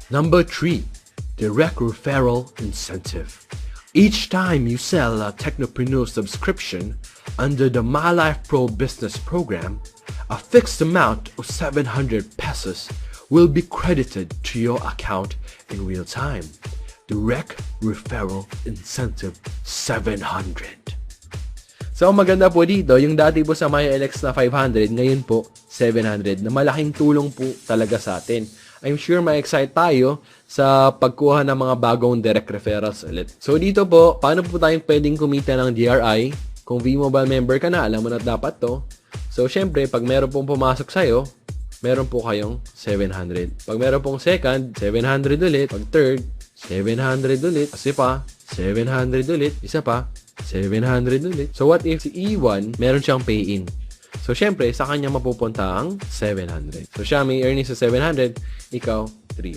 Number 3, direct referral incentive. Each time you sell a Technopreneur subscription under the My Life Pro Business Program, a fixed amount of 700 pesos will be credited to your account in real time. Direct referral incentive 700. So maganda po dito, yung dati po sa MyLX na 500, ngayon po 700 na malaking tulong po talaga sa atin. I'm sure ma-excite tayo sa pagkuha ng mga bagong direct referrals ulit. So dito po, paano po tayong pwedeng kumita ng DRI? Kung V-Mobile member ka na, alam mo na dapat to. So syempre, pag meron pong pumasok sa'yo, meron po kayong 700. Pag meron pong second, 700 ulit. Pag third, 700 ulit. Kasi pa, 700 ulit. Isa pa, 700 ulit. So what if si E1, meron siyang pay-in? So, syempre, sa kanya mapupunta ang 700. So, siya may earnings sa 700, ikaw 350.